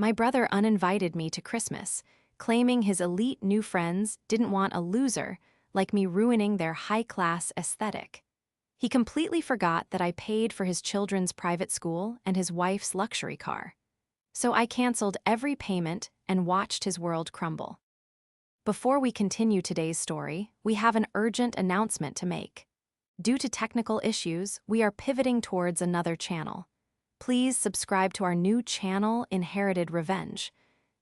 My brother uninvited me to Christmas, claiming his elite new friends didn't want a loser like me ruining their high-class aesthetic. He completely forgot that I paid for his children's private school and his wife's luxury car. So I canceled every payment and watched his world crumble. Before we continue today's story, we have an urgent announcement to make. Due to technical issues, we are pivoting towards another channel. Please subscribe to our new channel, Inherited Revenge.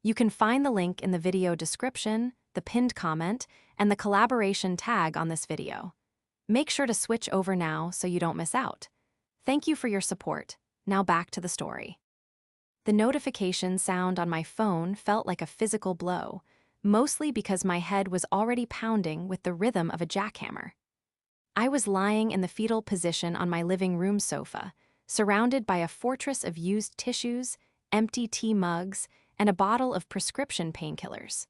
You can find the link in the video description, the pinned comment, and the collaboration tag on this video. Make sure to switch over now so you don't miss out. Thank you for your support. Now back to the story. The notification sound on my phone felt like a physical blow, mostly because my head was already pounding with the rhythm of a jackhammer. I was lying in the fetal position on my living room sofa, surrounded by a fortress of used tissues, empty tea mugs, and a bottle of prescription painkillers.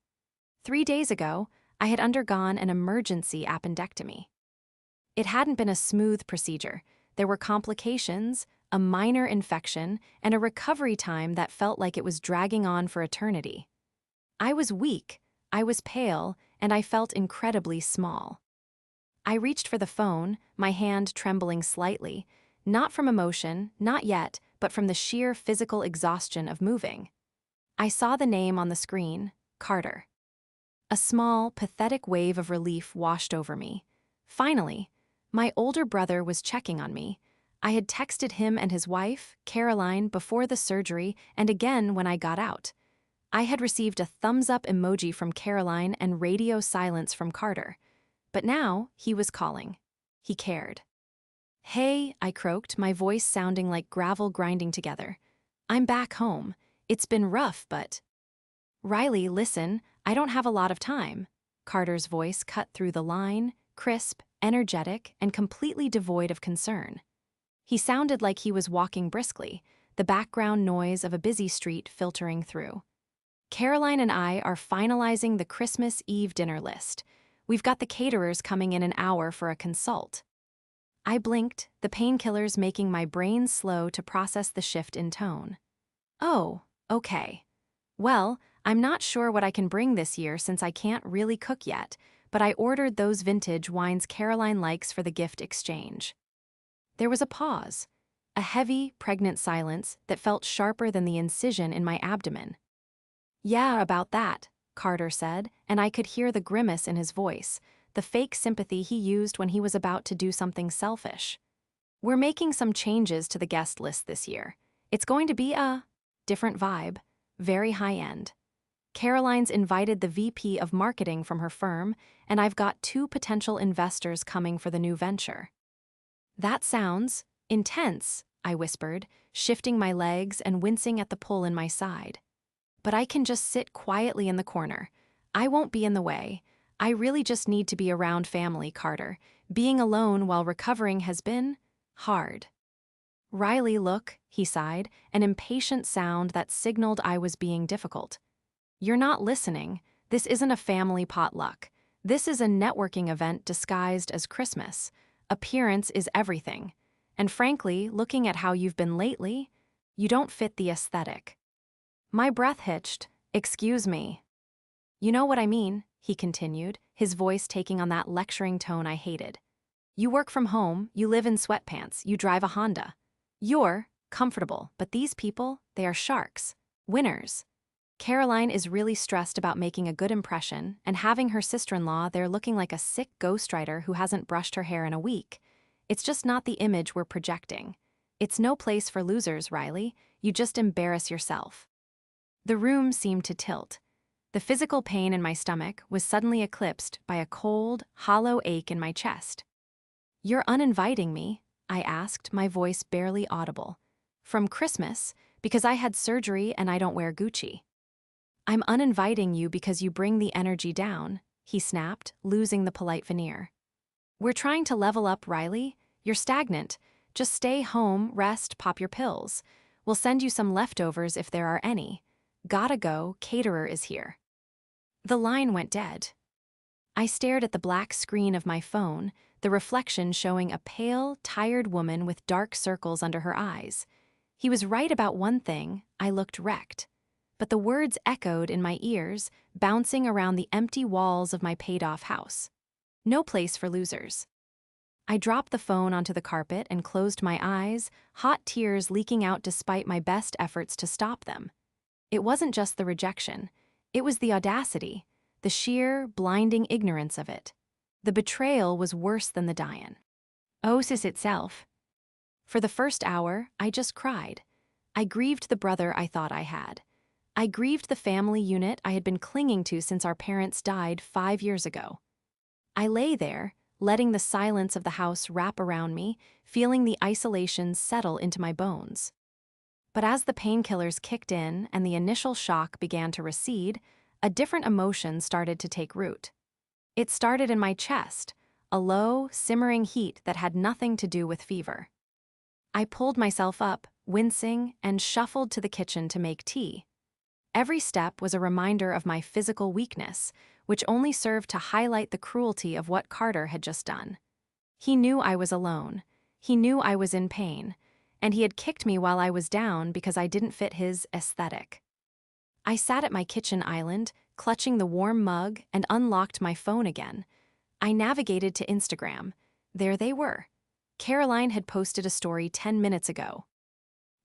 3 days ago, I had undergone an emergency appendectomy. It hadn't been a smooth procedure. There were complications, a minor infection, and a recovery time that felt like it was dragging on for eternity. I was weak, I was pale, and I felt incredibly small. I reached for the phone, my hand trembling slightly, not from emotion, not yet, but from the sheer physical exhaustion of moving. I saw the name on the screen, Carter. A small, pathetic wave of relief washed over me. Finally, my older brother was checking on me. I had texted him and his wife, Caroline, before the surgery and again when I got out. I had received a thumbs-up emoji from Caroline and radio silence from Carter. But now, he was calling. He cared. "Hey," I croaked, my voice sounding like gravel grinding together. "I'm back home. It's been rough, but—" "Riley, listen, I don't have a lot of time." Carter's voice cut through the line, crisp, energetic, and completely devoid of concern. He sounded like he was walking briskly, the background noise of a busy street filtering through. "Caroline and I are finalizing the Christmas Eve dinner list. We've got the caterers coming in an hour for a consult." I blinked, the painkillers making my brain slow to process the shift in tone. "Oh, okay. Well, I'm not sure what I can bring this year since I can't really cook yet, but I ordered those vintage wines Caroline likes for the gift exchange." There was a pause, a heavy, pregnant silence that felt sharper than the incision in my abdomen. "Yeah, about that," Carter said, and I could hear the grimace in his voice, the fake sympathy he used when he was about to do something selfish. "We're making some changes to the guest list this year. It's going to be a different vibe, very high-end. Caroline's invited the VP of marketing from her firm, and I've got 2 potential investors coming for the new venture." "That sounds intense," I whispered, shifting my legs and wincing at the pull in my side. "But I can just sit quietly in the corner. I won't be in the way. I really just need to be around family, Carter. Being alone while recovering has been hard." "Riley, look," he sighed, an impatient sound that signaled I was being difficult. "You're not listening. This isn't a family potluck. This is a networking event disguised as Christmas. Appearance is everything. And frankly, looking at how you've been lately, you don't fit the aesthetic." My breath hitched. "Excuse me." "You know what I mean," he continued, his voice taking on that lecturing tone I hated. "You work from home, you live in sweatpants, you drive a Honda. You're comfortable, but these people, they are sharks. Winners. Caroline is really stressed about making a good impression and having her sister-in-law there looking like a sick ghostwriter who hasn't brushed her hair in a week. It's just not the image we're projecting. It's no place for losers, Riley. You just embarrass yourself." The room seemed to tilt. The physical pain in my stomach was suddenly eclipsed by a cold, hollow ache in my chest. "You're uninviting me?" I asked, my voice barely audible. "From Christmas, because I had surgery and I don't wear Gucci." "I'm uninviting you because you bring the energy down," he snapped, losing the polite veneer. "We're trying to level up, Riley. You're stagnant. Just stay home, rest, pop your pills. We'll send you some leftovers if there are any. Gotta go, caterer is here." The line went dead. I stared at the black screen of my phone, the reflection showing a pale, tired woman with dark circles under her eyes. He was right about one thing: I looked wrecked. but the words echoed in my ears, bouncing around the empty walls of my paid-off house. No place for losers. I dropped the phone onto the carpet and closed my eyes, hot tears leaking out despite my best efforts to stop them. It wasn't just the rejection. It was the audacity, the sheer, blinding ignorance of it. The betrayal was worse than the diagnosis itself. For the first hour, I just cried. I grieved the brother I thought I had. I grieved the family unit I had been clinging to since our parents died 5 years ago. I lay there, letting the silence of the house wrap around me, feeling the isolation settle into my bones. But as the painkillers kicked in and the initial shock began to recede, a different emotion started to take root. It started in my chest, a low, simmering heat that had nothing to do with fever. I pulled myself up, wincing, and shuffled to the kitchen to make tea. Every step was a reminder of my physical weakness, which only served to highlight the cruelty of what Carter had just done. He knew I was alone. He knew I was in pain, and he had kicked me while I was down because I didn't fit his aesthetic. I sat at my kitchen island, clutching the warm mug, and unlocked my phone again. I navigated to Instagram. There they were. Caroline had posted a story 10 minutes ago.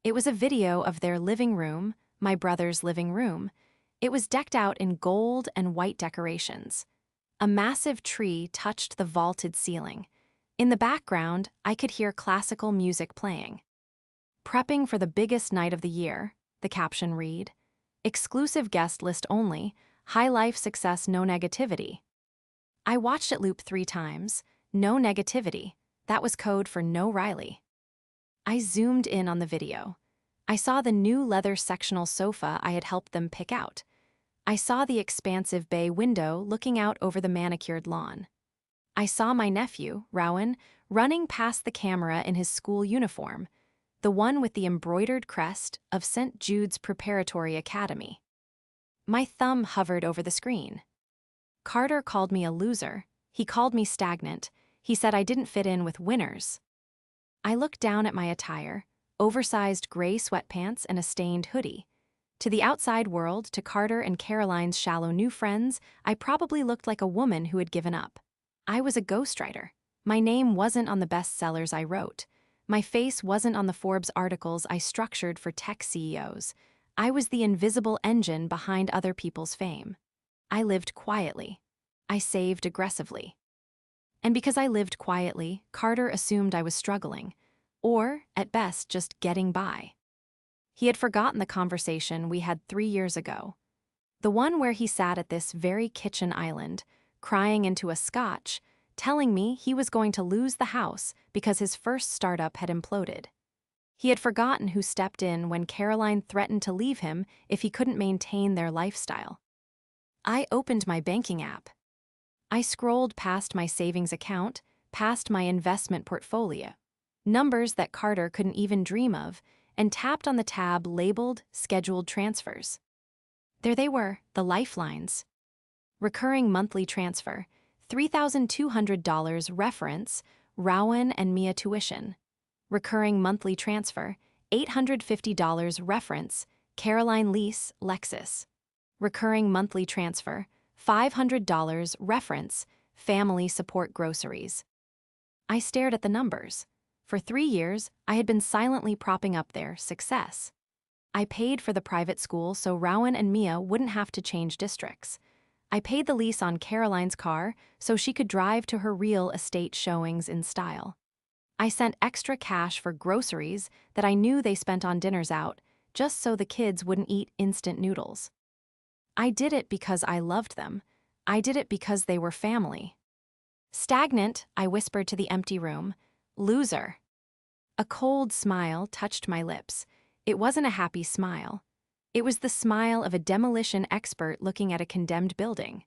It was a video of their living room, my brother's living room. It was decked out in gold and white decorations. A massive tree touched the vaulted ceiling. In the background, I could hear classical music playing. "Prepping for the biggest night of the year," the caption read. "Exclusive guest list only, high life success, no negativity." I watched it loop 3 times. No negativity. That was code for no Riley. I zoomed in on the video. I saw the new leather sectional sofa I had helped them pick out. I saw the expansive bay window looking out over the manicured lawn. I saw my nephew, Rowan, running past the camera in his school uniform, the one with the embroidered crest of St. Jude's Preparatory Academy. My thumb hovered over the screen. Carter called me a loser. He called me stagnant. He said I didn't fit in with winners. I looked down at my attire, oversized gray sweatpants and a stained hoodie. To the outside world, to Carter and Caroline's shallow new friends, I probably looked like a woman who had given up. I was a ghostwriter. My name wasn't on the bestsellers I wrote. My face wasn't on the Forbes articles I structured for tech CEOs. I was the invisible engine behind other people's fame. I lived quietly. I saved aggressively. And because I lived quietly, Carter assumed I was struggling, or, at best, just getting by. He had forgotten the conversation we had 3 years ago. The one where he sat at this very kitchen island, crying into a scotch, telling me he was going to lose the house because his first startup had imploded. He had forgotten who stepped in when Caroline threatened to leave him if he couldn't maintain their lifestyle. I opened my banking app. I scrolled past my savings account, past my investment portfolio, numbers that Carter couldn't even dream of, and tapped on the tab labeled Scheduled Transfers. There they were, the lifelines. Recurring monthly transfer, $3,200 reference, Rowan and Mia tuition. Recurring monthly transfer, $850 reference, Caroline lease, Lexus. Recurring monthly transfer, $500 reference, family support groceries. I stared at the numbers. For 3 years, I had been silently propping up their success. I paid for the private school so Rowan and Mia wouldn't have to change districts. I paid the lease on Caroline's car so she could drive to her real estate showings in style. I sent extra cash for groceries that I knew they spent on dinners out, just so the kids wouldn't eat instant noodles. I did it because I loved them. I did it because they were family. "Stagnant," I whispered to the empty room. "Loser." A cold smile touched my lips. It wasn't a happy smile. It was the smile of a demolition expert looking at a condemned building.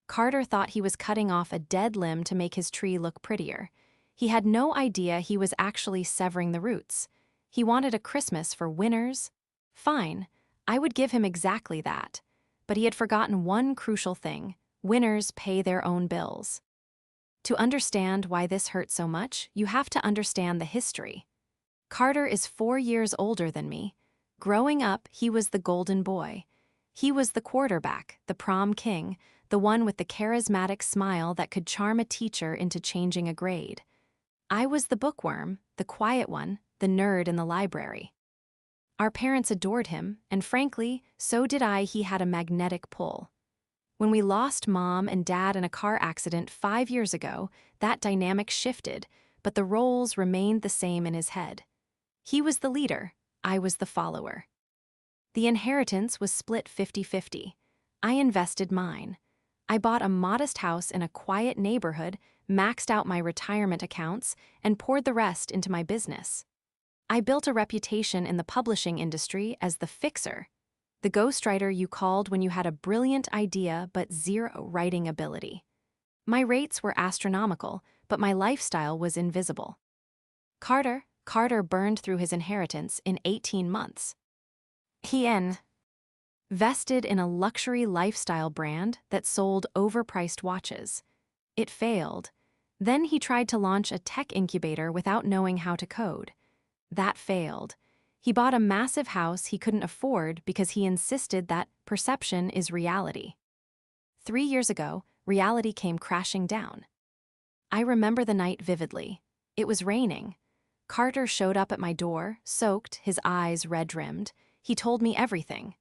Carter thought he was cutting off a dead limb to make his tree look prettier. He had no idea he was actually severing the roots. He wanted a Christmas for winners. Fine, I would give him exactly that. But he had forgotten one crucial thing: winners pay their own bills. To understand why this hurt so much, you have to understand the history. Carter is 4 years older than me. Growing up, he was the golden boy. He was the quarterback, the prom king, the one with the charismatic smile that could charm a teacher into changing a grade. I was the bookworm, the quiet one, the nerd in the library. Our parents adored him, and frankly, so did I. He had a magnetic pull. When we lost Mom and Dad in a car accident 5 years ago, that dynamic shifted, but the roles remained the same in his head. He was the leader, I was the follower. The inheritance was split 50-50. I invested mine. I bought a modest house in a quiet neighborhood, maxed out my retirement accounts, and poured the rest into my business. I built a reputation in the publishing industry as the fixer, the ghostwriter you called when you had a brilliant idea but zero writing ability. My rates were astronomical, but my lifestyle was invisible. Carter burned through his inheritance in 18 months. He invested in a luxury lifestyle brand that sold overpriced watches. It failed. Then he tried to launch a tech incubator without knowing how to code. That failed. He bought a massive house he couldn't afford because he insisted that perception is reality. 3 years ago, reality came crashing down. I remember the night vividly. It was raining. Carter showed up at my door, soaked, his eyes red-rimmed. He told me everything.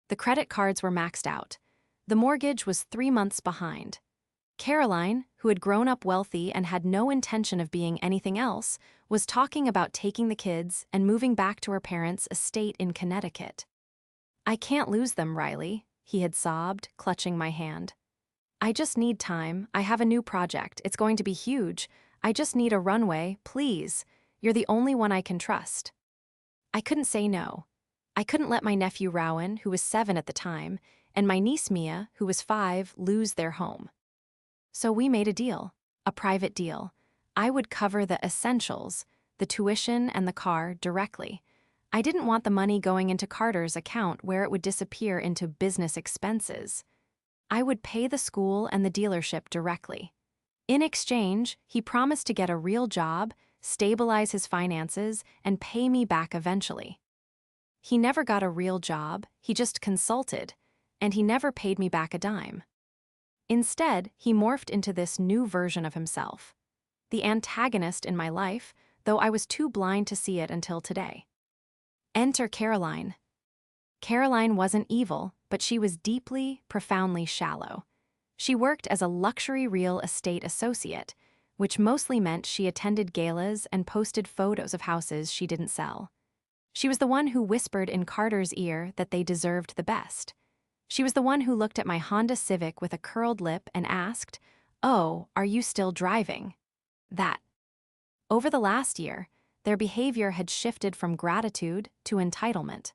The credit cards were maxed out. The mortgage was 3 months behind. Caroline, who had grown up wealthy and had no intention of being anything else, was talking about taking the kids and moving back to her parents' estate in Connecticut. "I can't lose them, Riley," he had sobbed, clutching my hand. "I just need time. I have a new project. It's going to be huge. I just need a runway, please. You're the only one I can trust." I couldn't say no. I couldn't let my nephew Rowan, who was 7 at the time, and my niece Mia, who was 5, lose their home. So we made a deal, a private deal. I would cover the essentials, the tuition and the car, directly. I didn't want the money going into Carter's account where it would disappear into business expenses. I would pay the school and the dealership directly. In exchange, he promised to get a real job, stabilize his finances, and pay me back eventually. He never got a real job, he just consulted, and he never paid me back a dime. Instead, he morphed into this new version of himself. The antagonist in my life, though I was too blind to see it until today. Enter Caroline. Caroline wasn't evil, but she was deeply, profoundly shallow. She worked as a luxury real estate associate, which mostly meant she attended galas and posted photos of houses she didn't sell. She was the one who whispered in Carter's ear that they deserved the best. She was the one who looked at my Honda Civic with a curled lip and asked, "Oh, are you still driving?" That. Over the last year, their behavior had shifted from gratitude to entitlement.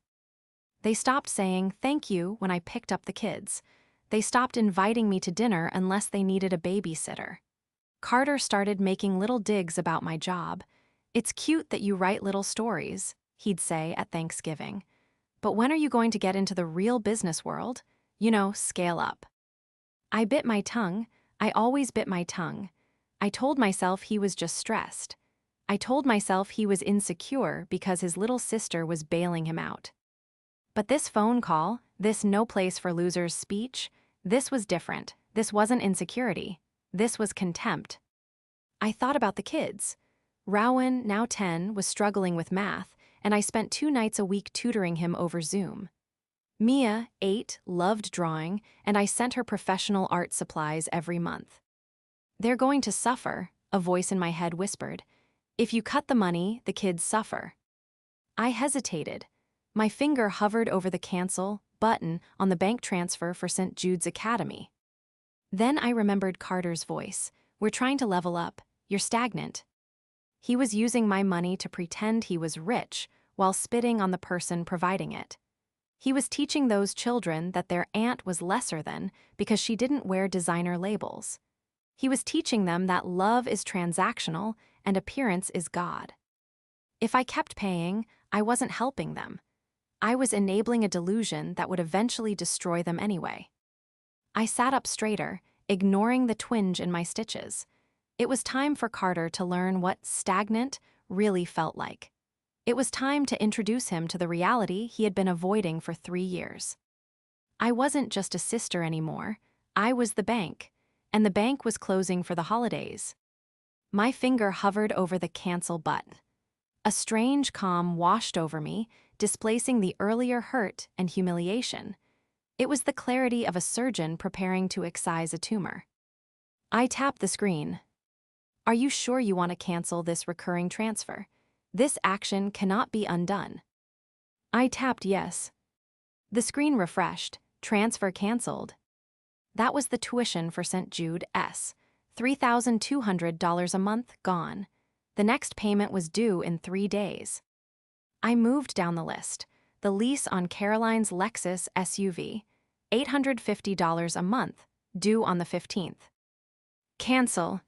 They stopped saying thank you when I picked up the kids. They stopped inviting me to dinner unless they needed a babysitter. Carter started making little digs about my job. "It's cute that you write little stories," he'd say at Thanksgiving. "But when are you going to get into the real business world? You know, scale up." I bit my tongue. I always bit my tongue. I told myself he was just stressed. I told myself he was insecure because his little sister was bailing him out. But this phone call, this no place for losers speech, this was different. This wasn't insecurity. This was contempt. I thought about the kids. Rowan, now 10, was struggling with math, and I spent 2 nights a week tutoring him over Zoom. Mia, 8, loved drawing, and I sent her professional art supplies every month. "They're going to suffer," a voice in my head whispered. "If you cut the money, the kids suffer." I hesitated. My finger hovered over the cancel button on the bank transfer for St. Jude's Academy. Then I remembered Carter's voice. "We're trying to level up. You're stagnant." He was using my money to pretend he was rich while spitting on the person providing it. He was teaching those children that their aunt was lesser than because she didn't wear designer labels. He was teaching them that love is transactional and appearance is God. If I kept paying, I wasn't helping them. I was enabling a delusion that would eventually destroy them anyway. I sat up straighter, ignoring the twinge in my stitches. It was time for Carter to learn what stagnant really felt like. It was time to introduce him to the reality he had been avoiding for 3 years. I wasn't just a sister anymore. I was the bank, and the bank was closing for the holidays. My finger hovered over the cancel button. A strange calm washed over me, displacing the earlier hurt and humiliation. It was the clarity of a surgeon preparing to excise a tumor. I tapped the screen. Are you sure you want to cancel this recurring transfer? This action cannot be undone. I tapped yes. The screen refreshed. Transfer canceled. That was the tuition for St. Jude S. $3,200 a month gone. The next payment was due in 3 days. I moved down the list. The lease on Caroline's Lexus SUV, $850 a month, due on the 15th. Cancel.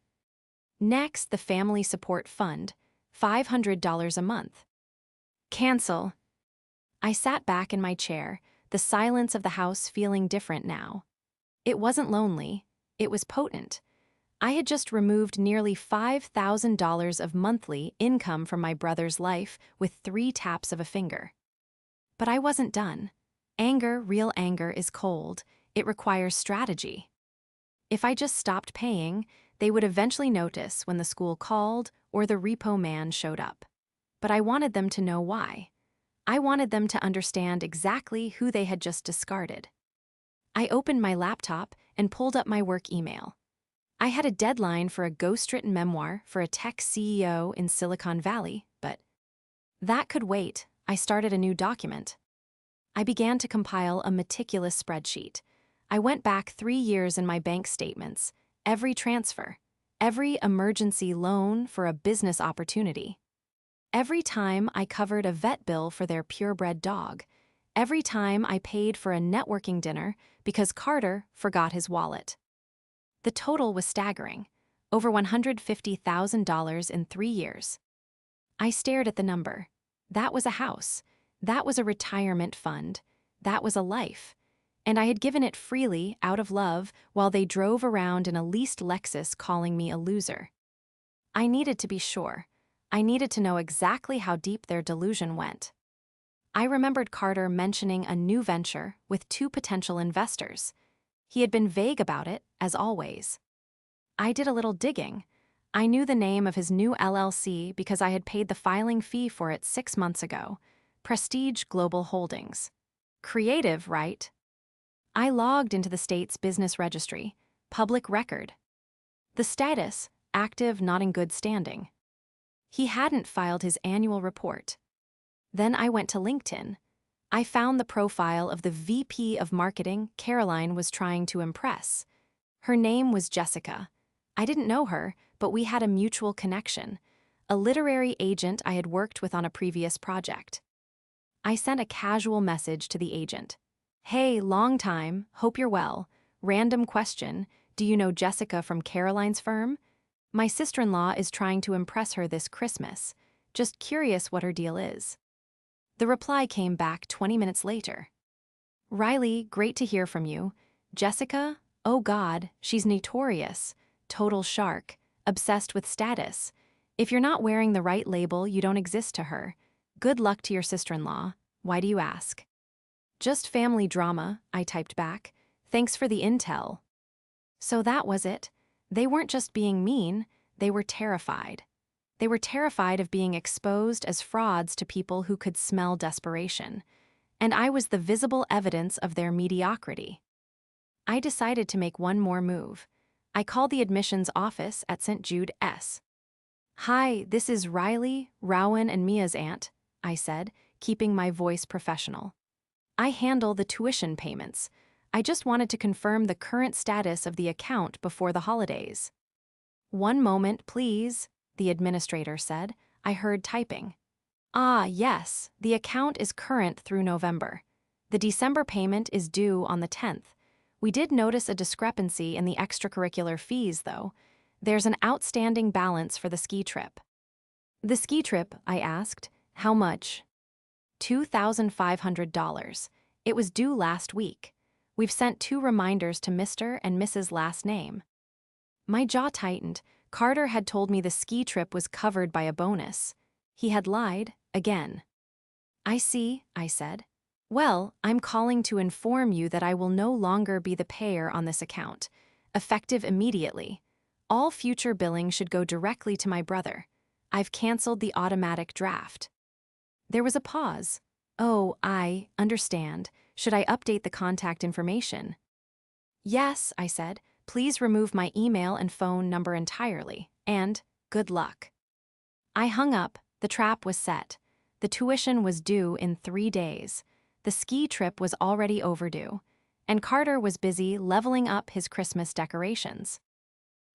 Next, the Family Support Fund, $500 a month. Cancel. I sat back in my chair, the silence of the house feeling different now. It wasn't lonely, it was potent. I had just removed nearly $5,000 of monthly income from my brother's life with 3 taps of a finger. But I wasn't done. Anger, real anger, is cold. It requires strategy. If I just stopped paying, they would eventually notice when the school called or the repo man showed up. But I wanted them to know why. I wanted them to understand exactly who they had just discarded. I opened my laptop and pulled up my work email. I had a deadline for a ghostwritten memoir for a tech CEO in Silicon Valley, but that could wait. I started a new document. I began to compile a meticulous spreadsheet. I went back 3 years in my bank statements, every transfer, every emergency loan for a business opportunity. Every time I covered a vet bill for their purebred dog, every time I paid for a networking dinner because Carter forgot his wallet. The total was staggering, over $150,000 in 3 years. I stared at the number. That was a house. That was a retirement fund. That was a life. And I had given it freely, out of love, while they drove around in a leased Lexus calling me a loser. I needed to be sure. I needed to know exactly how deep their delusion went. I remembered Carter mentioning a new venture with 2 potential investors. He had been vague about it, as always. I did a little digging. I knew the name of his new LLC because I had paid the filing fee for it 6 months ago. Prestige Global Holdings. Creative, right? I logged into the state's business registry. Public record. The status, active, not in good standing. He hadn't filed his annual report. Then I went to LinkedIn. I found the profile of the VP of Marketing Caroline was trying to impress. Her name was Jessica. I didn't know her, but we had a mutual connection, a literary agent I had worked with on a previous project. I sent a casual message to the agent. Hey, long time, hope you're well. Random question, do you know Jessica from Caroline's firm? My sister-in-law is trying to impress her this Christmas. Just curious what her deal is. The reply came back 20 minutes later. Riley, great to hear from you. Jessica? Oh God, she's notorious. Total shark. Obsessed with status. If you're not wearing the right label, you don't exist to her. Good luck to your sister-in-law. Why do you ask? Just family drama, I typed back. Thanks for the intel. So that was it. They weren't just being mean, they were terrified. They were terrified of being exposed as frauds to people who could smell desperation. And I was the visible evidence of their mediocrity. I decided to make one more move. I called the admissions office at St. Jude S. Hi, this is Riley, Rowan, and Mia's aunt, I said, keeping my voice professional. I handle the tuition payments. I just wanted to confirm the current status of the account before the holidays. One moment, please, the administrator said. I heard typing. Ah, yes, the account is current through November. The December payment is due on the 10th. We did notice a discrepancy in the extracurricular fees, though. There's an outstanding balance for the ski trip. The ski trip, I asked. How much? $2,500. It was due last week. We've sent 2 reminders to Mr. and Mrs. last name. My jaw tightened. Carter had told me the ski trip was covered by a bonus. He had lied, again. I see, I said. Well, I'm calling to inform you that I will no longer be the payer on this account, effective immediately. All future billing should go directly to my brother. I've canceled the automatic draft. There was a pause. Oh, I understand. Should I update the contact information? Yes, I said. Please remove my email and phone number entirely. And good luck. I hung up. The trap was set. The tuition was due in 3 days. The ski trip was already overdue. And Carter was busy leveling up his Christmas decorations.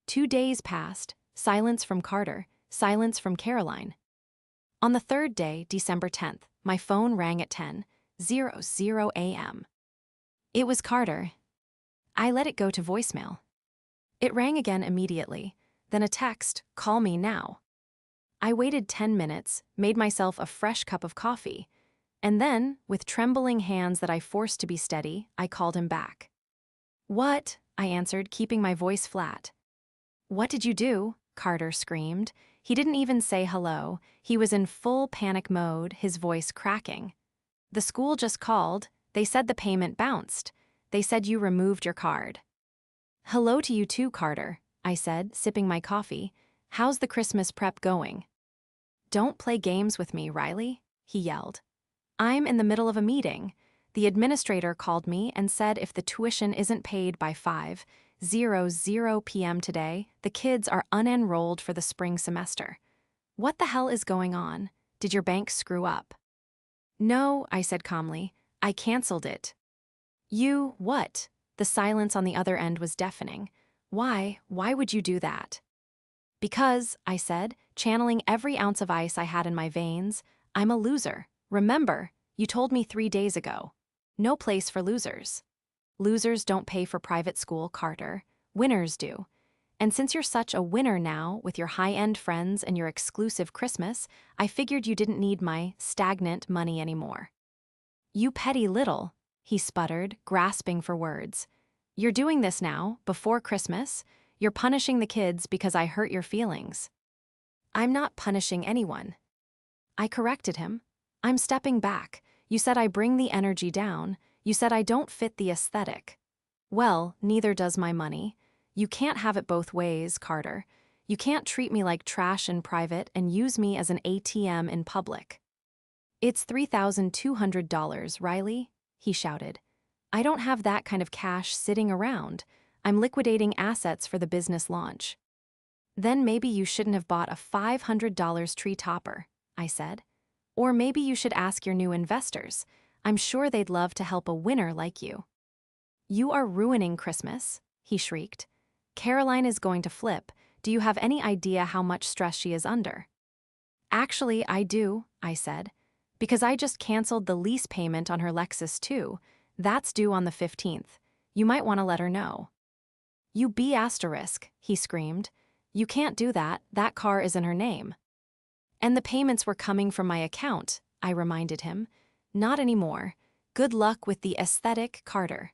2 days passed. Silence from Carter. Silence from Caroline. On the third day, December 10th, my phone rang at 10:00 a.m. It was Carter. I let it go to voicemail. It rang again immediately, then a text, "Call me now." I waited 10 minutes, made myself a fresh cup of coffee, and then, with trembling hands that I forced to be steady, I called him back. "What?" I answered, keeping my voice flat. "What did you do?" Carter screamed. He didn't even say hello. He was in full panic mode, his voice cracking. "The school just called. They said the payment bounced. They said you removed your card." "Hello to you too, Carter," I said, sipping my coffee. "How's the Christmas prep going?" "Don't play games with me, Riley," he yelled. "I'm in the middle of a meeting. The administrator called me and said if the tuition isn't paid by 5:00 p.m. today, the kids are unenrolled for the spring semester. What the hell is going on? Did your bank screw up?" "No," I said calmly. "I canceled it." "You, what?" The silence on the other end was deafening. Why would you do that?" "Because," I said, channeling every ounce of ice I had in my veins, "I'm a loser. Remember, you told me 3 days ago. No place for losers. Losers don't pay for private school, Carter. Winners do. And since you're such a winner now, with your high-end friends and your exclusive Christmas, I figured you didn't need my stagnant money anymore." "You petty little," he sputtered, grasping for words. "You're doing this now, before Christmas. You're punishing the kids because I hurt your feelings." "I'm not punishing anyone." I corrected him. "I'm stepping back. You said I bring the energy down. You said I don't fit the aesthetic. Well, neither does my money. You can't have it both ways, Carter. You can't treat me like trash in private and use me as an ATM in public." "It's $3,200, Riley," he shouted. "I don't have that kind of cash sitting around. I'm liquidating assets for the business launch." "Then maybe you shouldn't have bought a $500 tree topper," I said. "Or maybe you should ask your new investors. I'm sure they'd love to help a winner like you." "You are ruining Christmas," he shrieked. "Caroline is going to flip. Do you have any idea how much stress she is under?" "Actually, I do," I said. "Because I just canceled the lease payment on her Lexus too. That's due on the 15th. You might want to let her know." "You B***, he screamed. "You can't do that. That car is in her name." "And the payments were coming from my account," I reminded him. "Not anymore. Good luck with the aesthetic, Carter."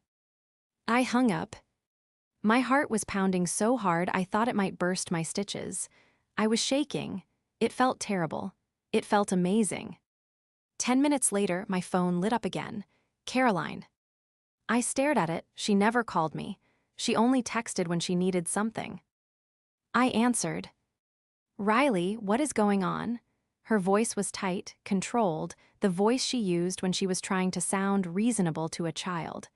I hung up. My heart was pounding so hard I thought it might burst my stitches. I was shaking. It felt terrible. It felt amazing. 10 minutes later, my phone lit up again. Caroline. I stared at it. She never called me. She only texted when she needed something. I answered. "Riley, what is going on?" Her voice was tight, controlled, the voice she used when she was trying to sound reasonable to a child.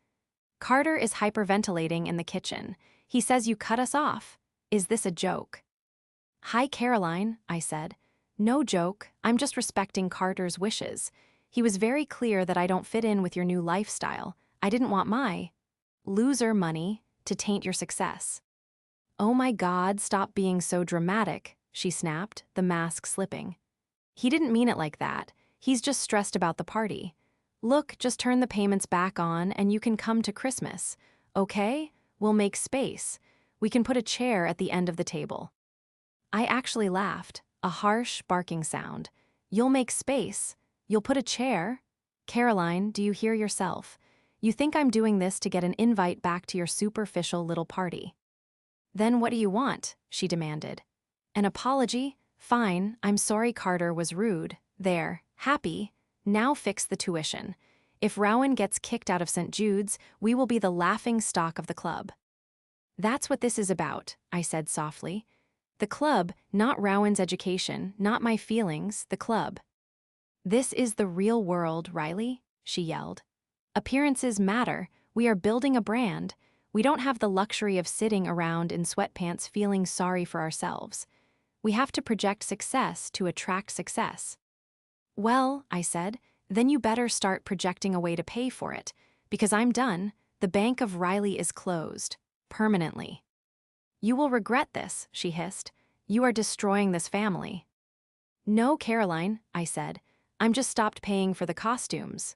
"Carter is hyperventilating in the kitchen. He says you cut us off. Is this a joke?" "Hi, Caroline," I said. "No joke. I'm just respecting Carter's wishes. He was very clear that I don't fit in with your new lifestyle. I didn't want my loser money to taint your success." "Oh my God, stop being so dramatic," she snapped, the mask slipping. "He didn't mean it like that. He's just stressed about the party. Look, just turn the payments back on and you can come to Christmas. Okay? We'll make space. We can put a chair at the end of the table." I actually laughed, a harsh, barking sound. "You'll make space? You'll put a chair? Caroline, do you hear yourself? You think I'm doing this to get an invite back to your superficial little party." "Then what do you want?" she demanded. "An apology? Fine, I'm sorry Carter was rude. There, happy? Now fix the tuition. If Rowan gets kicked out of St. Jude's, we will be the laughing stock of the club. That's what this is about, I said softly. The club, not Rowan's education, not my feelings, the club. This is the real world, Riley, she yelled. Appearances matter. We are building a brand. We don't have the luxury of sitting around in sweatpants feeling sorry for ourselves. We have to project success to attract success. Well, I said, then you better start projecting a way to pay for it, because I'm done. The bank of Riley is closed. Permanently. You will regret this, she hissed. You are destroying this family. No, Caroline, I said. I'm just stopped paying for the costumes.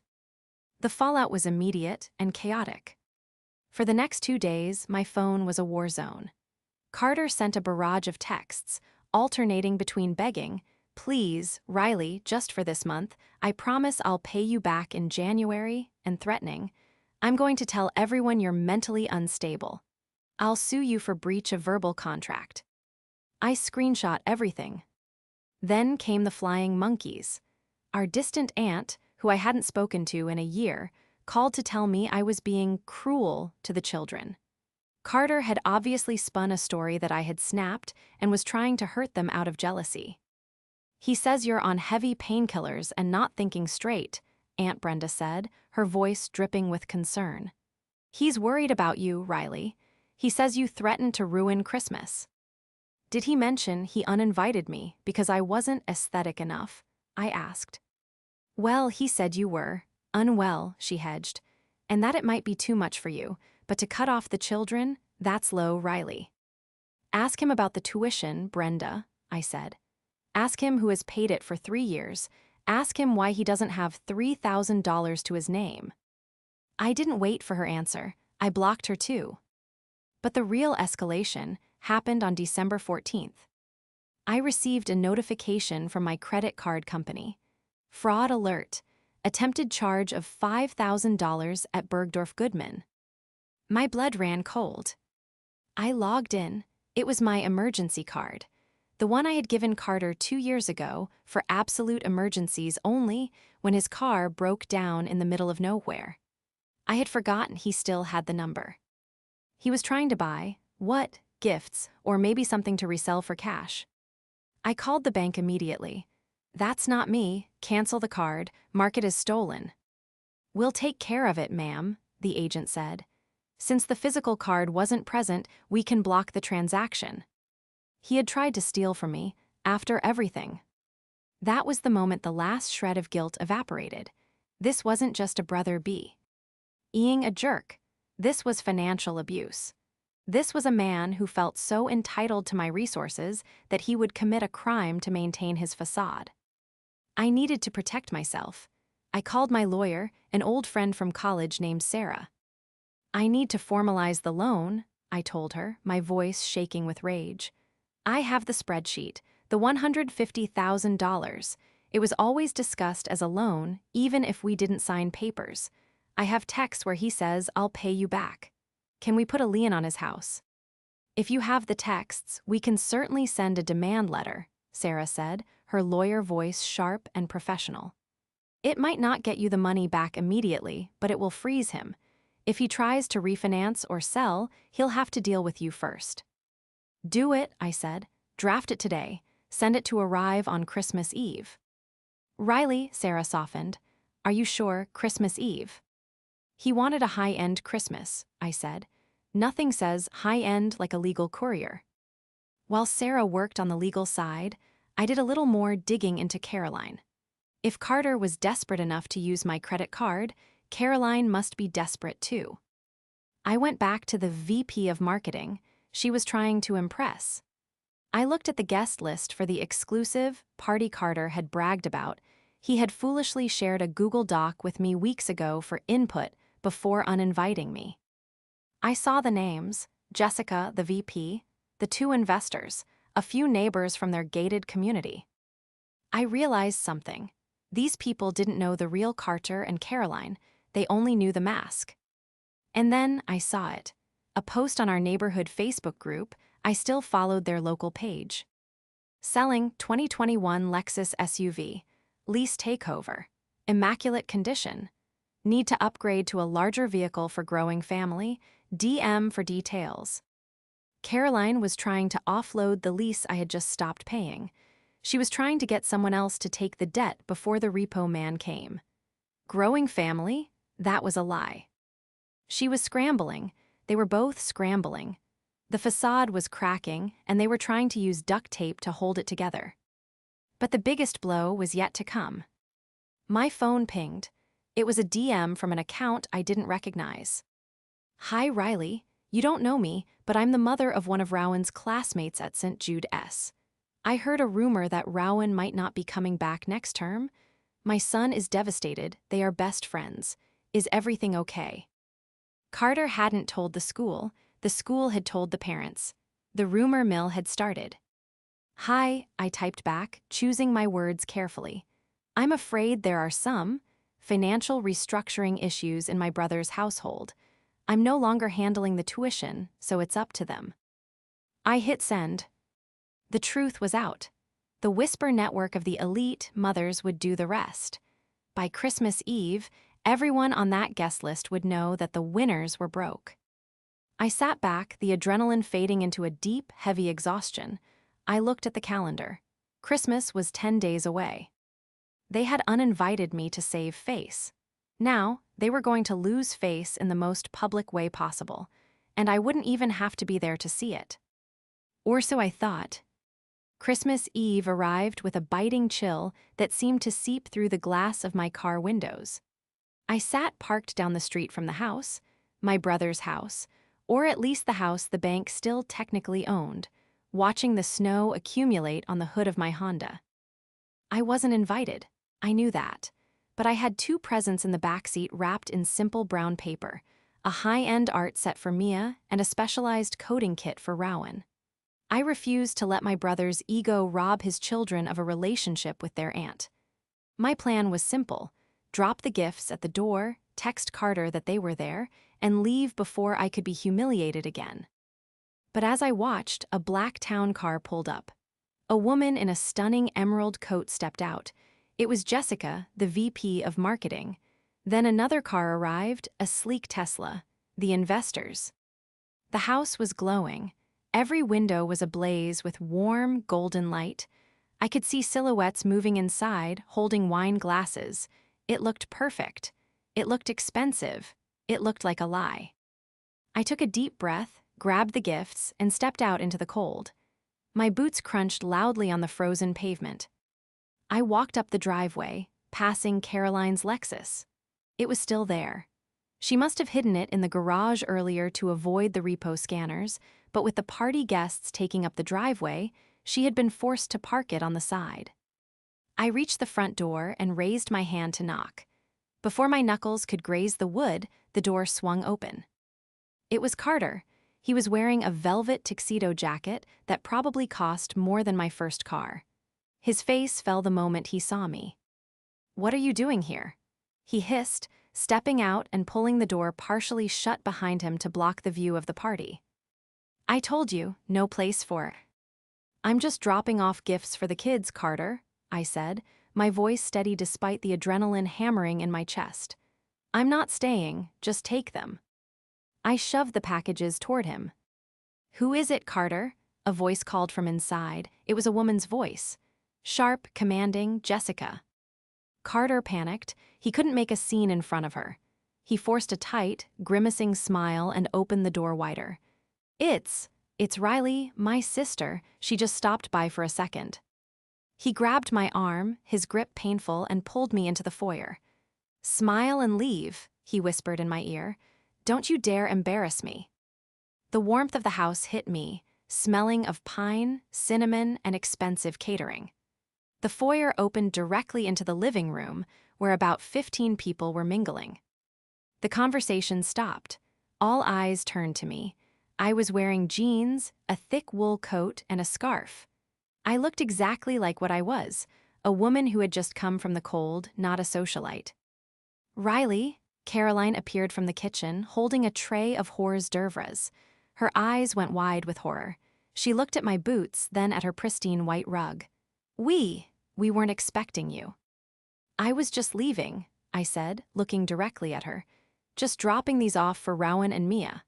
The fallout was immediate and chaotic. For the next 2 days, my phone was a war zone. Carter sent a barrage of texts, alternating between begging, please, Riley, just for this month, I promise I'll pay you back in January, and threatening, I'm going to tell everyone you're mentally unstable. I'll sue you for breach of verbal contract. I screenshot everything. Then came the flying monkeys. Our distant aunt, who I hadn't spoken to in a year, called to tell me I was being cruel to the children. Carter had obviously spun a story that I had snapped and was trying to hurt them out of jealousy. He says you're on heavy painkillers and not thinking straight, Aunt Brenda said, her voice dripping with concern. He's worried about you, Riley. He says you threatened to ruin Christmas. Did he mention he uninvited me because I wasn't aesthetic enough? I asked. Well, he said you were unwell, she hedged, and that it might be too much for you, but to cut off the children, that's low, Riley. Ask him about the tuition, Brenda, I said. Ask him who has paid it for 3 years. Ask him why he doesn't have $3,000 to his name. I didn't wait for her answer. I blocked her too. But the real escalation happened on December 14th. I received a notification from my credit card company. Fraud alert. Attempted charge of $5,000 at Bergdorf Goodman. My blood ran cold. I logged in. It was my emergency card. The one I had given Carter 2 years ago for absolute emergencies only when his car broke down in the middle of nowhere. I had forgotten he still had the number. He was trying to buy, what, gifts, or maybe something to resell for cash. I called the bank immediately. That's not me, cancel the card, mark it as stolen. We'll take care of it, ma'am, the agent said. Since the physical card wasn't present, we can block the transaction. He had tried to steal from me, after everything. That was the moment the last shred of guilt evaporated. This wasn't just a brother being a jerk. This was financial abuse. This was a man who felt so entitled to my resources that he would commit a crime to maintain his facade. I needed to protect myself. I called my lawyer, an old friend from college named Sarah. I need to formalize the loan, I told her, my voice shaking with rage. I have the spreadsheet, the $150,000. It was always discussed as a loan, even if we didn't sign papers. I have texts where he says, I'll pay you back. Can we put a lien on his house? If you have the texts, we can certainly send a demand letter, Sarah said, her lawyer voice sharp and professional. It might not get you the money back immediately, but it will freeze him. If he tries to refinance or sell, he'll have to deal with you first. Do it, I said. Draft it today. Send it to arrive on Christmas Eve. Riley, Sarah softened. Are you sure, Christmas Eve? He wanted a high-end Christmas, I said. Nothing says high-end like a legal courier. While Sarah worked on the legal side, I did a little more digging into Caroline. If Carter was desperate enough to use my credit card, Caroline must be desperate too. I went back to the VP of marketing. She was trying to impress. I looked at the guest list for the exclusive party Carter had bragged about. He had foolishly shared a Google Doc with me weeks ago for input before uninviting me. I saw the names, Jessica, the VP, the 2 investors, a few neighbors from their gated community. I realized something. These people didn't know the real Carter and Caroline. They only knew the mask. And then I saw it. A post on our neighborhood Facebook group. I still followed their local page. Selling 2021 Lexus SUV. Lease takeover. Immaculate condition. Need to upgrade to a larger vehicle for growing family. DM for details. Caroline was trying to offload the lease I had just stopped paying. She was trying to get someone else to take the debt before the repo man came. Growing family? That was a lie. She was scrambling. They were both scrambling. The facade was cracking, and they were trying to use duct tape to hold it together. But the biggest blow was yet to come. My phone pinged. It was a DM from an account I didn't recognize. "Hi, Riley. You don't know me, but I'm the mother of one of Rowan's classmates at St. Jude S. I heard a rumor that Rowan might not be coming back next term. My son is devastated. They are best friends. Is everything okay?" Carter hadn't told the school. The school had told the parents. The rumor mill had started. "Hi," I typed back, choosing my words carefully. "I'm afraid there are some financial restructuring issues in my brother's household. I'm no longer handling the tuition, so it's up to them." I hit send. The truth was out. The whisper network of the elite mothers would do the rest. By Christmas Eve, everyone on that guest list would know that the winners were broke. I sat back, the adrenaline fading into a deep, heavy exhaustion. I looked at the calendar. Christmas was 10 days away. They had uninvited me to save face. Now, they were going to lose face in the most public way possible, and I wouldn't even have to be there to see it. Or so I thought. Christmas Eve arrived with a biting chill that seemed to seep through the glass of my car windows. I sat parked down the street from the house, my brother's house, or at least the house the bank still technically owned, watching the snow accumulate on the hood of my Honda. I wasn't invited. I knew that. But I had two presents in the backseat wrapped in simple brown paper, a high-end art set for Mia and a specialized coding kit for Rowan. I refused to let my brother's ego rob his children of a relationship with their aunt. My plan was simple: drop the gifts at the door, text Carter that they were there, and leave before I could be humiliated again. But as I watched, a black town car pulled up. A woman in a stunning emerald coat stepped out. It was Jessica, the VP of marketing. Then another car arrived, a sleek Tesla, the investors. The house was glowing. Every window was ablaze with warm, golden light. I could see silhouettes moving inside, holding wine glasses. It looked perfect. It looked expensive. It looked like a lie. I took a deep breath, grabbed the gifts, and stepped out into the cold. My boots crunched loudly on the frozen pavement. I walked up the driveway, passing Caroline's Lexus. It was still there. She must have hidden it in the garage earlier to avoid the repo scanners, but with the party guests taking up the driveway, she had been forced to park it on the side. I reached the front door and raised my hand to knock. Before my knuckles could graze the wood, the door swung open. It was Carter. He was wearing a velvet tuxedo jacket that probably cost more than my first car. His face fell the moment he saw me. "What are you doing here?" he hissed, stepping out and pulling the door partially shut behind him to block the view of the party. "I told you, no place for." "I'm just dropping off gifts for the kids, Carter," I said, my voice steady despite the adrenaline hammering in my chest. "I'm not staying, just take them." I shoved the packages toward him. "Who is it, Carter?" a voice called from inside. It was a woman's voice. Sharp, commanding, Jessica. Carter panicked. He couldn't make a scene in front of her. He forced a tight, grimacing smile and opened the door wider. It's Riley, my sister. She just stopped by for a second." He grabbed my arm, his grip painful, and pulled me into the foyer. "Smile and leave," he whispered in my ear. "Don't you dare embarrass me." The warmth of the house hit me, smelling of pine, cinnamon, and expensive catering. The foyer opened directly into the living room, where about 15 people were mingling. The conversation stopped. All eyes turned to me. I was wearing jeans, a thick wool coat, and a scarf. I looked exactly like what I was, a woman who had just come from the cold, not a socialite. "Riley," Caroline appeared from the kitchen, holding a tray of hors d'oeuvres. Her eyes went wide with horror. She looked at my boots, then at her pristine white rug. We weren't expecting you." "I was just leaving," I said, looking directly at her. Just dropping these off for Rowan and Mia.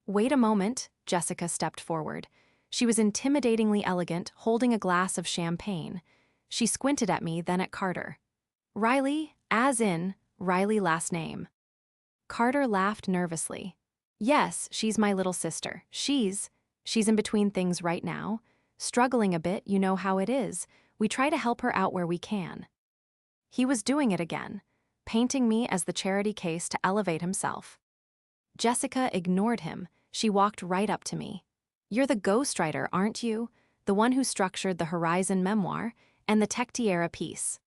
Wait a moment, Jessica stepped forward. She was intimidatingly elegant, holding a glass of champagne. She squinted at me, then at Carter. Riley, as in, Riley last name. Carter laughed nervously. Yes, she's my little sister. She's in between things right now. Struggling a bit, you know how it is. We try to help her out where we can. He was doing it again, painting me as the charity case to elevate himself. Jessica ignored him. She walked right up to me. You're the ghostwriter, aren't you? The one who structured the Horizon memoir and the Tech Tierra piece.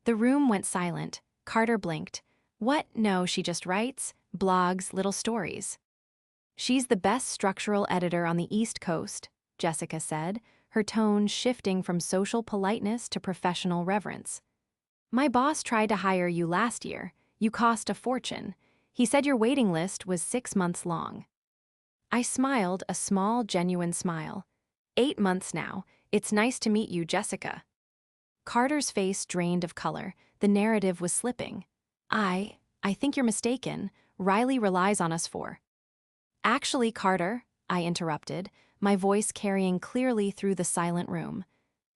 The room went silent. Carter blinked. What? No, she just writes, blogs, little stories. She's the best structural editor on the East Coast, Jessica said, her tone shifting from social politeness to professional reverence. My boss tried to hire you last year. You cost a fortune. He said your waiting list was 6 months long. I smiled, a small, genuine smile. 8 months now. It's nice to meet you, Jessica. Carter's face drained of color. The narrative was slipping. I think you're mistaken. Riley relies on us for. Actually, Carter, I interrupted, my voice carrying clearly through the silent room.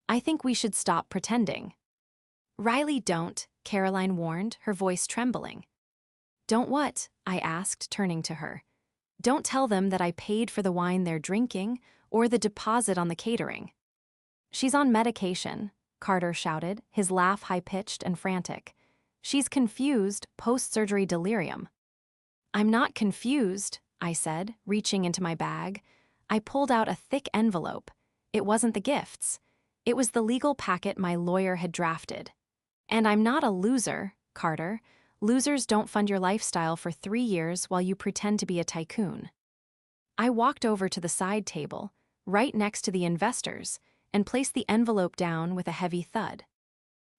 I think we should stop pretending. Riley, don't, Caroline warned, her voice trembling. Don't what? I asked, turning to her. Don't tell them that I paid for the wine they're drinking or the deposit on the catering. She's on medication, Carter shouted, his laugh high-pitched and frantic. She's confused, post-surgery delirium. I'm not confused, I said, reaching into my bag. I pulled out a thick envelope. It wasn't the gifts. It was the legal packet my lawyer had drafted. And I'm not a loser, Carter. Losers don't fund your lifestyle for 3 years while you pretend to be a tycoon. I walked over to the side table, right next to the investors, and placed the envelope down with a heavy thud.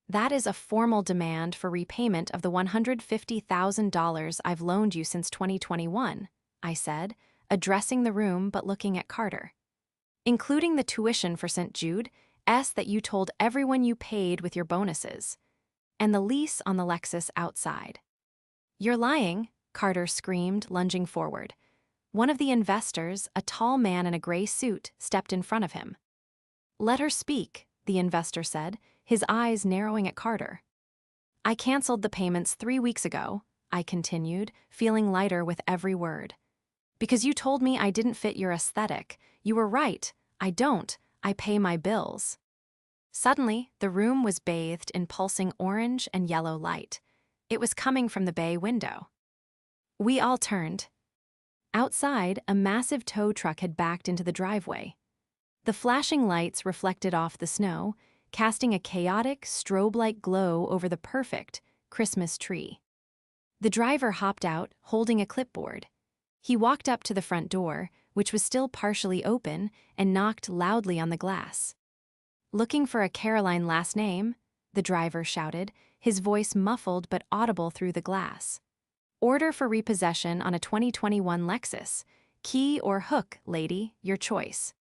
That is a formal demand for repayment of the $150,000 I've loaned you since 2021, I said, addressing the room but looking at Carter. Including the tuition for St. Jude, that you told everyone you paid with your bonuses, and the lease on the Lexus outside. You're lying, Carter screamed, lunging forward. One of the investors, a tall man in a gray suit, stepped in front of him. Let her speak, the investor said, his eyes narrowing at Carter. I canceled the payments 3 weeks ago, I continued, feeling lighter with every word. Because you told me I didn't fit your aesthetic. You were right. I don't. I pay my bills. Suddenly, the room was bathed in pulsing orange and yellow light. It was coming from the bay window. We all turned. Outside, a massive tow truck had backed into the driveway. The flashing lights reflected off the snow, casting a chaotic, strobe-like glow over the perfect Christmas tree. The driver hopped out, holding a clipboard. He walked up to the front door, which was still partially open, and knocked loudly on the glass. Looking for a Caroline last name? The driver shouted, his voice muffled but audible through the glass. Order for repossession on a 2021 Lexus. Key or hook, lady, your choice.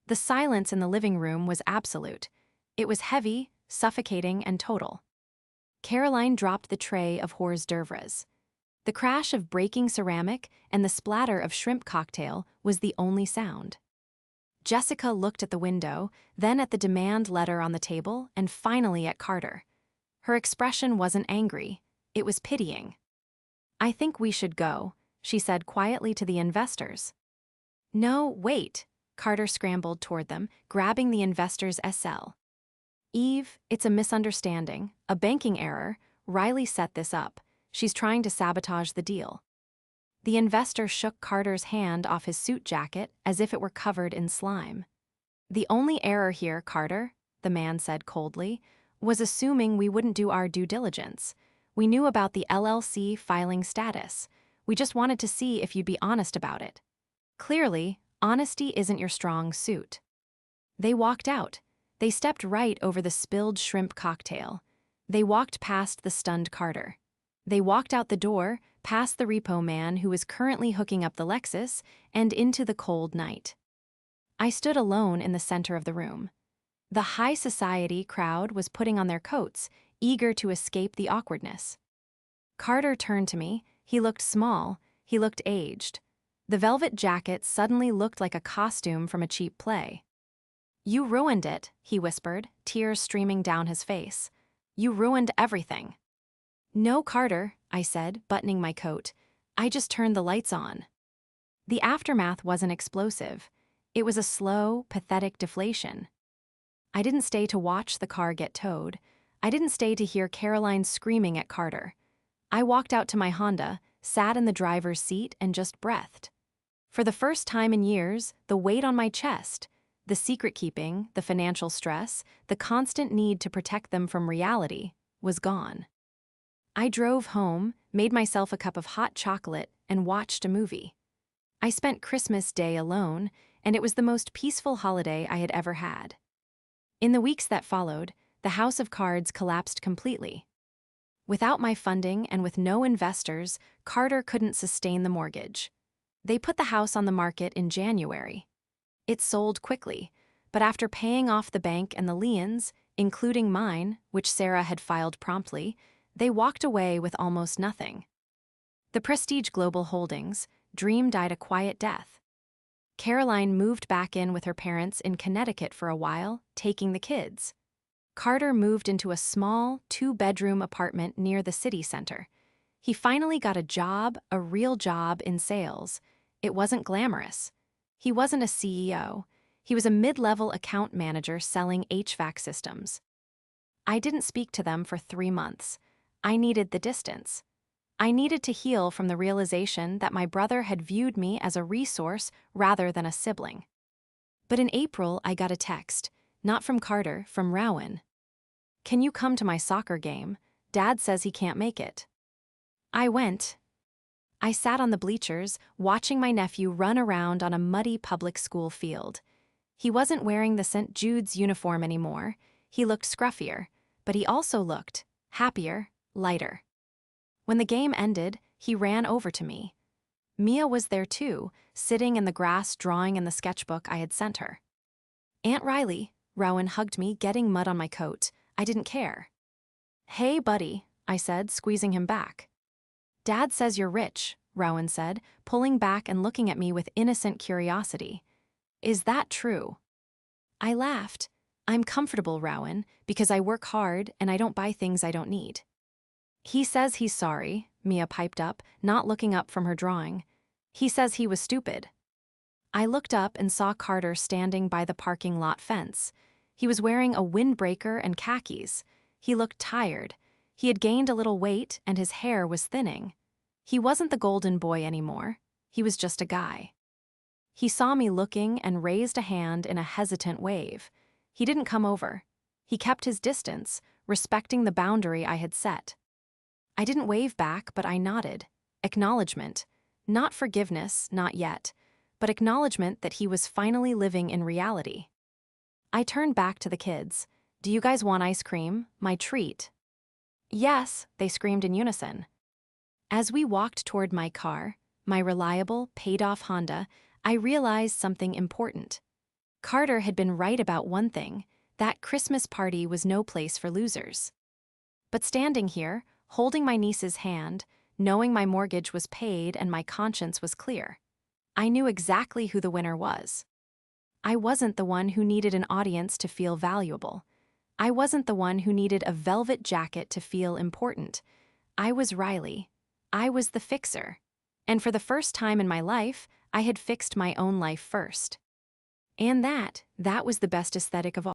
The silence in the living room was absolute. It was heavy, suffocating, and total. Caroline dropped the tray of hors d'oeuvres. The crash of breaking ceramic and the splatter of shrimp cocktail was the only sound. Jessica looked at the window, then at the demand letter on the table, and finally at Carter. Her expression wasn't angry, it was pitying. I think we should go, she said quietly to the investors. No, wait, Carter scrambled toward them, grabbing the investor's SL. Eve, it's a misunderstanding, a banking error. Riley set this up. She's trying to sabotage the deal. The investor shook Carter's hand off his suit jacket as if it were covered in slime. The only error here, Carter, the man said coldly, was assuming we wouldn't do our due diligence. We knew about the LLC filing status. We just wanted to see if you'd be honest about it. Clearly, honesty isn't your strong suit. They walked out. They stepped right over the spilled shrimp cocktail. They walked past the stunned Carter. They walked out the door, past the repo man who was currently hooking up the Lexus, and into the cold night. I stood alone in the center of the room. The high society crowd was putting on their coats, eager to escape the awkwardness. Carter turned to me. He looked small. He looked aged. The velvet jacket suddenly looked like a costume from a cheap play. "You ruined it," he whispered, tears streaming down his face. "You ruined everything." "No, Carter," I said, buttoning my coat. "I just turned the lights on." The aftermath wasn't explosive. It was a slow, pathetic deflation. I didn't stay to watch the car get towed. I didn't stay to hear Caroline screaming at Carter. I walked out to my Honda, sat in the driver's seat, and just breathed. For the first time in years, the weight on my chest, the secret-keeping, the financial stress, the constant need to protect them from reality, was gone. I drove home, made myself a cup of hot chocolate, and watched a movie. I spent Christmas Day alone, and it was the most peaceful holiday I had ever had. In the weeks that followed, the house of cards collapsed completely. Without my funding and with no investors, Carter couldn't sustain the mortgage. They put the house on the market in January. It sold quickly, but after paying off the bank and the liens, including mine, which Sarah had filed promptly, they walked away with almost nothing. The Prestige Global Holdings dream died a quiet death. Caroline moved back in with her parents in Connecticut for a while, taking the kids. Carter moved into a small, two-bedroom apartment near the city center. He finally got a job, a real job in sales. It wasn't glamorous. He wasn't a CEO. He was a mid-level account manager selling HVAC systems. I didn't speak to them for 3 months. I needed the distance. I needed to heal from the realization that my brother had viewed me as a resource rather than a sibling. But in April, I got a text, not from Carter, from Rowan. "Can you come to my soccer game? Dad says he can't make it." I went. I sat on the bleachers, watching my nephew run around on a muddy public school field. He wasn't wearing the St. Jude's uniform anymore. He looked scruffier, but he also looked happier, lighter. When the game ended, he ran over to me. Mia was there too, sitting in the grass drawing in the sketchbook I had sent her. "Aunt Riley," Rowan hugged me, getting mud on my coat. I didn't care. "Hey, buddy," I said, squeezing him back. "Dad says you're rich," Rowan said, pulling back and looking at me with innocent curiosity. "Is that true?" I laughed. "I'm comfortable, Rowan, because I work hard and I don't buy things I don't need." "He says he's sorry," Mia piped up, not looking up from her drawing. "He says he was stupid." I looked up and saw Carter standing by the parking lot fence. He was wearing a windbreaker and khakis. He looked tired. He had gained a little weight and his hair was thinning. He wasn't the golden boy anymore. He was just a guy. He saw me looking and raised a hand in a hesitant wave. He didn't come over. He kept his distance, respecting the boundary I had set. I didn't wave back, but I nodded. Acknowledgement. Not forgiveness, not yet, but acknowledgement that he was finally living in reality. I turned back to the kids. "Do you guys want ice cream? My treat." "Yes," they screamed in unison. As we walked toward my car, my reliable, paid-off Honda, I realized something important. Carter had been right about one thing: that Christmas party was no place for losers. But standing here, holding my niece's hand, knowing my mortgage was paid and my conscience was clear, I knew exactly who the winner was. I wasn't the one who needed an audience to feel valuable. I wasn't the one who needed a velvet jacket to feel important. I was Riley. I was the fixer. And for the first time in my life, I had fixed my own life first. And that was the best aesthetic of all.